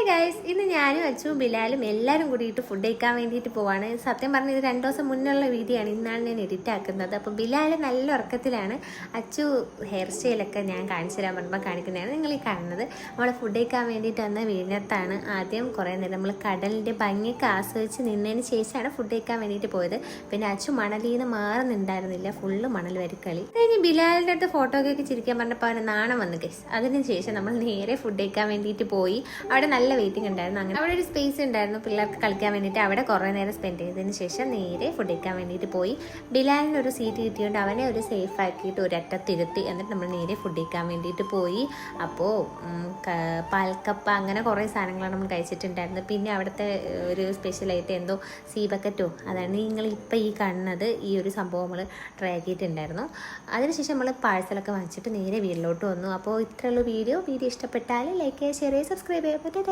Guys, ഇന്ന് ഞാനും അച്ചുവും ബിലാലും എല്ലാവരും കൂടിയിട്ട് ഫുഡ് കഴിക്കാൻ വേണ്ടിയിട്ട് പോവാണ്. സത്യം പറഞ്ഞാൽ ഇത് 2 ദിവസം മുന്നുള്ള വീഡിയോ ആണ്. ഇന്നാണ് ഞാൻ എഡിറ്റ് ആക്കുന്നത്. അപ്പോൾ ബിലാൽ നല്ല ഉറക്കത്തിലാണ്. അച്ചു ഹെയർ സ്റ്റൈലൊക്കെ ഞാൻ കാണിച്ചു തരാൻ പറഞ്ഞപ്പോൾ കാണിക്കുന്നതാണ് നിങ്ങൾ ഈ കാണുന്നത്. നമ്മൾ ഫുഡ് കഴിക്കാൻ വേണ്ടിയിട്ട് വന്ന വീടിനകത്താണ്. ആദ്യം കുറേ നേരം നമ്മൾ കടലിൻ്റെ ഭംഗിയൊക്കെ ആസ്വദിച്ച് നിന്നതിന് ശേഷമാണ് ഫുഡ് കഴിക്കാൻ വേണ്ടിയിട്ട് പോയത്. പിന്നെ അച്ചു മണലിൽ നിന്ന് മാറുന്നുണ്ടായിരുന്നില്ല, ഫുള്ള് മണൽ വരിക്കളി. കഴിഞ്ഞ് ബിലാലിൻ്റെ അടുത്ത് ഫോട്ടോയൊക്കെ ചിരിക്കാൻ പറഞ്ഞപ്പോൾ അവന് നാണം വന്നു ഗൈസ്. അതിന് ശേഷം നമ്മൾ നേരെ ഫുഡ് കഴിക്കാൻ വേണ്ടിയിട്ട് പോയി. അവിടെ നല്ല വെയിറ്റിംഗ് ഉണ്ടായിരുന്നു. അങ്ങനെ അവിടെ ഒരു സ്പേസ് ഉണ്ടായിരുന്നു പിള്ളേർക്ക് കളിക്കാൻ വേണ്ടിയിട്ട്. അവിടെ കുറേ നേരം സ്പെൻഡ് ചെയ്തതിന് ശേഷം നേരെ ഫുഡ് കഴിക്കാൻ വേണ്ടിയിട്ട് പോയി. ബിലാലിന് ഒരു സീറ്റ് കിട്ടിയതുകൊണ്ട് അവനെ ഒരു സേഫ് ആക്കിയിട്ട് ഒരറ്റത്തിരുത്തി. എന്നിട്ട് നമ്മൾ നേരെ ഫുഡ് കഴിക്കാൻ വേണ്ടിയിട്ട് പോയി. അപ്പോൾ പാൽക്കപ്പ അങ്ങനെ കുറേ സാധനങ്ങളാണ് നമ്മൾ കഴിച്ചിട്ടുണ്ടായിരുന്നത്. പിന്നെ അവിടുത്തെ ഒരു സ്പെഷ്യലായിട്ട് എന്തോ സീ ബക്കറ്റോ, അതാണ് നിങ്ങൾ ഇപ്പോൾ ഈ കാണുന്നത്. ഈ ഒരു സംഭവം നമ്മൾ ട്രൈ ആക്കിയിട്ടുണ്ടായിരുന്നു. അതിനുശേഷം നമ്മൾ പാഴ്സലൊക്കെ വാങ്ങിച്ചിട്ട് നേരെ വീട്ടിലോട്ട് വന്നു. അപ്പോൾ ഇത്രയുള്ള വീഡിയോ ഇഷ്ടപ്പെട്ടാൽ ലൈക്ക് ചെയ്യുക, ഷെയർ ചെയ്യുക, സബ്സ്ക്രൈബ് ചെയ്യുക.